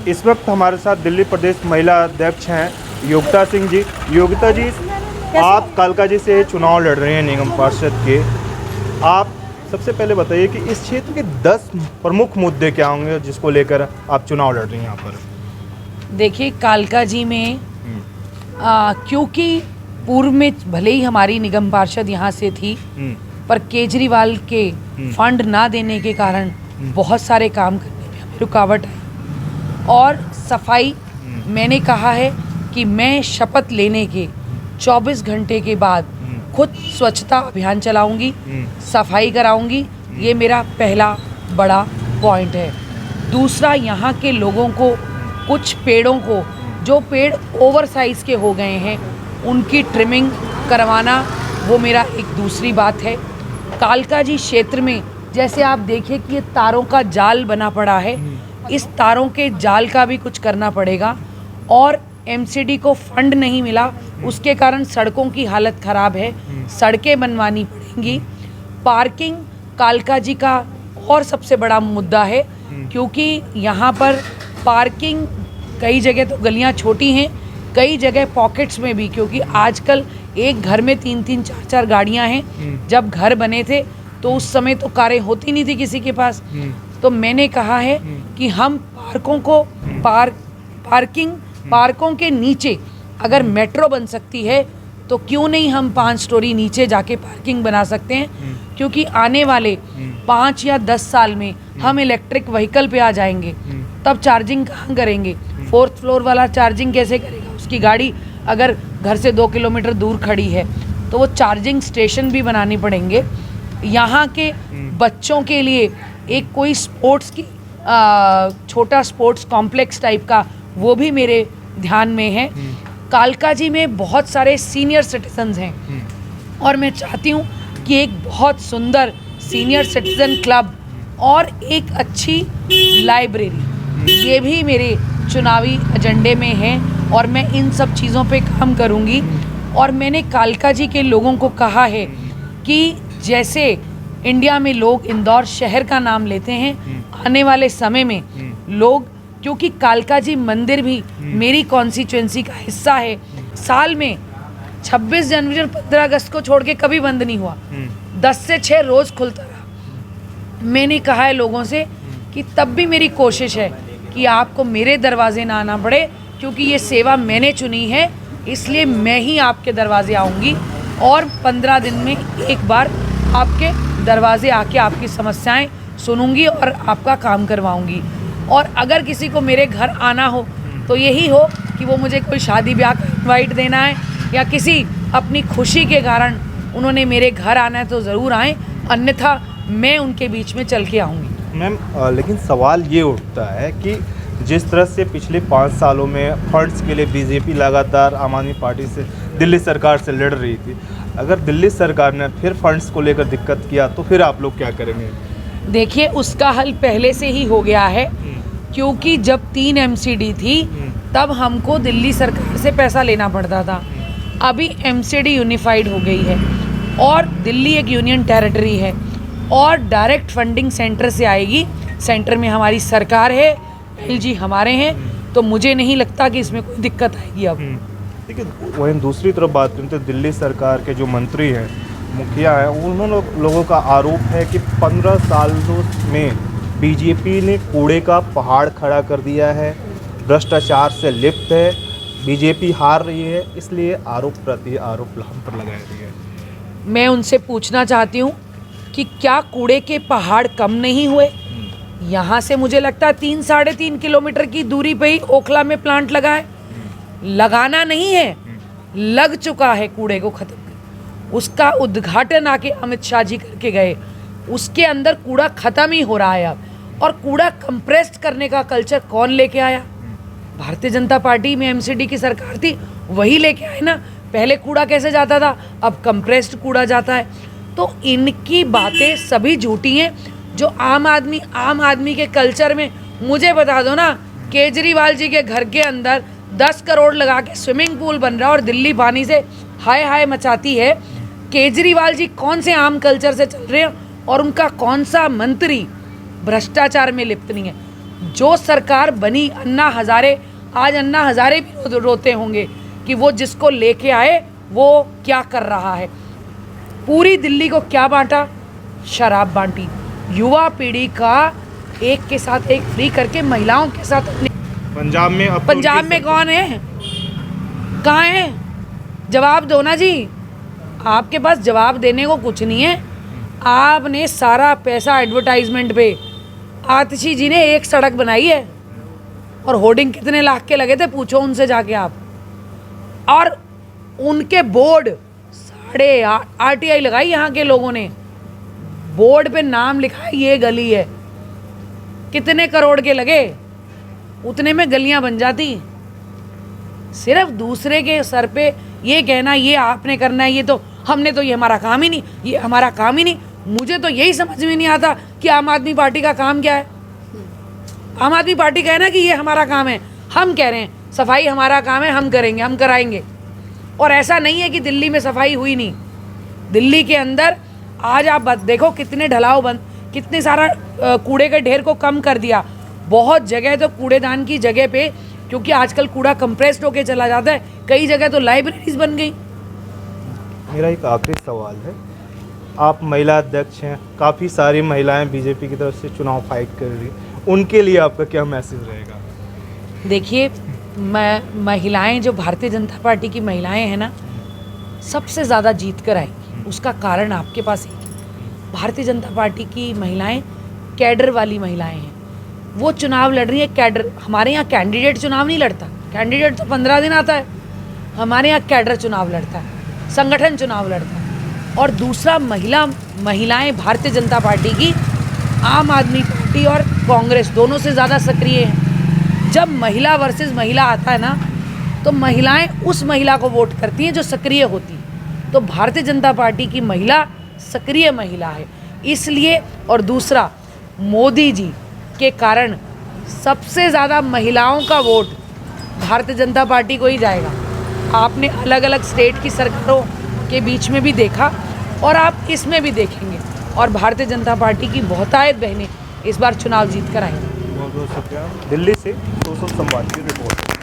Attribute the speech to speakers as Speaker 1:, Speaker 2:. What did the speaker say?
Speaker 1: इस वक्त हमारे साथ दिल्ली प्रदेश महिला अध्यक्ष हैं योगिता सिंह जी। योगिता जी, आप कालकाजी से चुनाव लड़ रहे हैं निगम पार्षद के। आप सबसे पहले बताइए कि इस क्षेत्र के 10 प्रमुख मुद्दे क्या होंगे जिसको लेकर आप चुनाव लड़ रही हैं यहाँ पर।
Speaker 2: देखिए, कालकाजी में क्योंकि पूर्व में भले ही हमारी निगम पार्षद यहाँ से थी, पर केजरीवाल के फंड ना देने के कारण बहुत सारे काम करने में हमें रुकावट आई। और सफाई, मैंने कहा है कि मैं शपथ लेने के 24 घंटे के बाद खुद स्वच्छता अभियान चलाऊंगी, सफाई कराऊंगी। ये मेरा पहला बड़ा पॉइंट है। दूसरा, यहाँ के लोगों को कुछ पेड़ों को, जो पेड़ ओवर साइज़ के हो गए हैं, उनकी ट्रिमिंग करवाना, वो मेरा एक दूसरी बात है। कालकाजी क्षेत्र में जैसे आप देखें कि ये तारों का जाल बना पड़ा है, इस तारों के जाल का भी कुछ करना पड़ेगा। और एमसीडी को फंड नहीं मिला, उसके कारण सड़कों की हालत ख़राब है, सड़कें बनवानी पड़ेंगी। पार्किंग कालकाजी का और सबसे बड़ा मुद्दा है, क्योंकि यहाँ पर पार्किंग कई जगह तो गलियाँ छोटी हैं, कई जगह पॉकेट्स में भी, क्योंकि आजकल एक घर में 3-3 4-4 गाड़ियाँ हैं। जब घर बने थे तो उस समय तो कारें होती नहीं थी किसी के पास। तो मैंने कहा है कि हम पार्कों को पार्कों के नीचे अगर मेट्रो बन सकती है तो क्यों नहीं हम 5 स्टोरी नीचे जाके पार्किंग बना सकते हैं, क्योंकि आने वाले 5 या 10 साल में हम इलेक्ट्रिक व्हीकल पे आ जाएंगे। तब चार्जिंग कहाँ करेंगे? 4th फ्लोर वाला चार्जिंग कैसे करेगा? उसकी गाड़ी अगर घर से 2 किलोमीटर दूर खड़ी है तो वो चार्जिंग स्टेशन भी बनाने पड़ेंगे। यहाँ के बच्चों के लिए एक कोई स्पोर्ट्स की छोटा स्पोर्ट्स कॉम्प्लेक्स टाइप का, वो भी मेरे ध्यान में है। कालकाजी में बहुत सारे सीनियर सिटीजन्स हैं और मैं चाहती हूँ कि एक बहुत सुंदर सीनियर सिटीज़न क्लब और एक अच्छी लाइब्रेरी, ये भी मेरे चुनावी एजेंडे में है और मैं इन सब चीज़ों पे काम करूँगी। और मैंने कालकाजी के लोगों को कहा है कि जैसे इंडिया में लोग इंदौर शहर का नाम लेते हैं, आने वाले समय में लोग, क्योंकि कालकाजी मंदिर भी मेरी कॉन्स्टिट्यूएंसी का हिस्सा है, साल में 26 जनवरी और 15 अगस्त को छोड़ के कभी बंद नहीं हुआ, 10 से 6 रोज़ खुलता रहा। मैंने कहा है लोगों से कि तब भी मेरी कोशिश है कि आपको मेरे दरवाजे ना आना पड़े, क्योंकि ये सेवा मैंने चुनी है, इसलिए मैं ही आपके दरवाजे आऊँगी और 15 दिन में एक बार आपके दरवाजे आके आपकी समस्याएं सुनूंगी और आपका काम करवाऊंगी। और अगर किसी को मेरे घर आना हो तो यही हो कि वो मुझे कोई शादी ब्याह का इनवाइट देना है या किसी अपनी खुशी के कारण उन्होंने मेरे घर आना है तो ज़रूर आएँ, अन्यथा मैं उनके बीच में चल के आऊँगी।
Speaker 1: मैम, लेकिन सवाल ये उठता है कि जिस तरह से पिछले 5 सालों में फंड्स के लिए बीजेपी लगातार आम आदमी पार्टी से, दिल्ली सरकार से लड़ रही थी, अगर दिल्ली सरकार ने फिर फंड्स को लेकर दिक्कत किया तो फिर आप लोग क्या करेंगे?
Speaker 2: देखिए, उसका हल पहले से ही हो गया है, क्योंकि जब 3 एमसीडी थी तब हमको दिल्ली सरकार से पैसा लेना पड़ता था। अभी एमसीडी यूनिफाइड हो गई है और दिल्ली एक यूनियन टेरिटरी है और डायरेक्ट फंडिंग सेंटर से आएगी। सेंटर में हमारी सरकार है, एलजी हमारे हैं, तो मुझे नहीं लगता कि इसमें कोई दिक्कत आएगी। अब
Speaker 1: देखिए, वहीं दूसरी तरफ बात करें तो दिल्ली सरकार के जो मंत्री हैं, मुखिया हैं, उन्होंने लोगों का आरोप है कि 15 सालों में बीजेपी ने कूड़े का पहाड़ खड़ा कर दिया है, भ्रष्टाचार से लिप्त है, बीजेपी हार रही है, इसलिए आरोप प्रति आरोप हम पर लगाया गया है।
Speaker 2: मैं उनसे पूछना चाहती हूँ कि क्या कूड़े के पहाड़ कम नहीं हुए? यहाँ से मुझे लगता है 3-3.5 किलोमीटर की दूरी पे ही ओखला में प्लांट लगा है। लगाना नहीं है, लग चुका है कूड़े को ख़त्म कर। उसका उद्घाटन आके अमित शाह जी करके गए, उसके अंदर कूड़ा ख़त्म ही हो रहा है अब। और कूड़ा कंप्रेस्ड करने का कल्चर कौन लेके आया? भारतीय जनता पार्टी में एमसीडी की सरकार थी, वही लेके आए ना। पहले कूड़ा कैसे जाता था, अब कंप्रेस्ड कूड़ा जाता है। तो इनकी बातें सभी झूठी हैं। जो आम आदमी के कल्चर में, मुझे बता दो ना, केजरीवाल जी के घर के अंदर 10 करोड़ लगा के स्विमिंग पूल बन रहा है और दिल्ली पानी से हाय हाय मचाती है। केजरीवाल जी कौन से आम कल्चर से चल रहे हैं और उनका कौन सा मंत्री भ्रष्टाचार में लिप्त नहीं है? जो सरकार बनी अन्ना हजारे, आज अन्ना हजारे भी रोते होंगे कि वो जिसको लेके आए वो क्या कर रहा है। पूरी दिल्ली को क्या बांटा? शराब बांटी। युवा पीढ़ी का एक के साथ एक फ्री करके महिलाओं के साथ
Speaker 1: पंजाब में अब तो
Speaker 2: पंजाब में कौन है? कहाँ है? जवाब दो ना जी। आपके पास जवाब देने को कुछ नहीं है। आपने सारा पैसा एडवर्टाइजमेंट पे, आतिशी जी ने एक सड़क बनाई है और होर्डिंग कितने लाख के लगे थे पूछो उनसे जाके आप। और उनके बोर्ड RTI लगाई यहाँ के लोगों ने, बोर्ड पे नाम लिखा है ये गली है। कितने करोड़ के लगे? उतने में गलियां बन जाती। सिर्फ दूसरे के सर पे ये कहना ये आपने करना है, ये तो हमने तो, ये हमारा काम ही नहीं, ये हमारा काम ही नहीं। मुझे तो यही समझ में नहीं आता कि आम आदमी पार्टी का काम क्या है। आम आदमी पार्टी कहे ना कि ये हमारा काम है, हम कह रहे हैं सफाई हमारा काम है, हम करेंगे, हम कराएंगे। और ऐसा नहीं है कि दिल्ली में सफाई हुई नहीं। दिल्ली के अंदर आज आप देखो कितने ढलाव बंद, कितने सारा कूड़े के ढेर को कम कर दिया। बहुत जगह तो कूड़ेदान की जगह पे, क्योंकि आजकल कूड़ा कंप्रेस्ड होके चला जाता है, कई जगह तो लाइब्रेरीज बन गई।
Speaker 1: मेरा एक आखिरी सवाल है, आप महिला अध्यक्ष हैं, काफ़ी सारी महिलाएं बीजेपी की तरफ से चुनाव फाइट कर रही, उनके लिए आपका क्या मैसेज रहेगा?
Speaker 2: देखिए, महिलाएं जो भारतीय जनता पार्टी की महिलाएं हैं ना, सबसे ज़्यादा जीत कर आई। उसका कारण आपके पास एक है। भारतीय जनता पार्टी की महिलाएं कैडर वाली महिलाएं हैं। वो चुनाव लड़ रही है कैडर। हमारे यहाँ कैंडिडेट चुनाव नहीं लड़ता, कैंडिडेट तो 15 दिन आता है। हमारे यहाँ कैडर चुनाव लड़ता है, संगठन चुनाव लड़ता है। और दूसरा, महिलाएं भारतीय जनता पार्टी की आम आदमी पार्टी और कांग्रेस दोनों से ज़्यादा सक्रिय हैं। जब महिला वर्सेस महिला आता है ना, तो महिलाएं उस महिला को वोट करती हैं जो सक्रिय होती है। तो भारतीय जनता पार्टी की महिला सक्रिय महिला है इसलिए। और दूसरा, मोदी जी के कारण सबसे ज़्यादा महिलाओं का वोट भारतीय जनता पार्टी को ही जाएगा। आपने अलग अलग स्टेट की सरकारों के बीच में भी देखा और आप इसमें भी देखेंगे। और भारतीय जनता पार्टी की बहुतायत बहनें इस बार चुनाव जीत कर आएंगी।
Speaker 1: बहुत बहुत शुक्रिया। दिल्ली से सोशल संवाद की रिपोर्ट।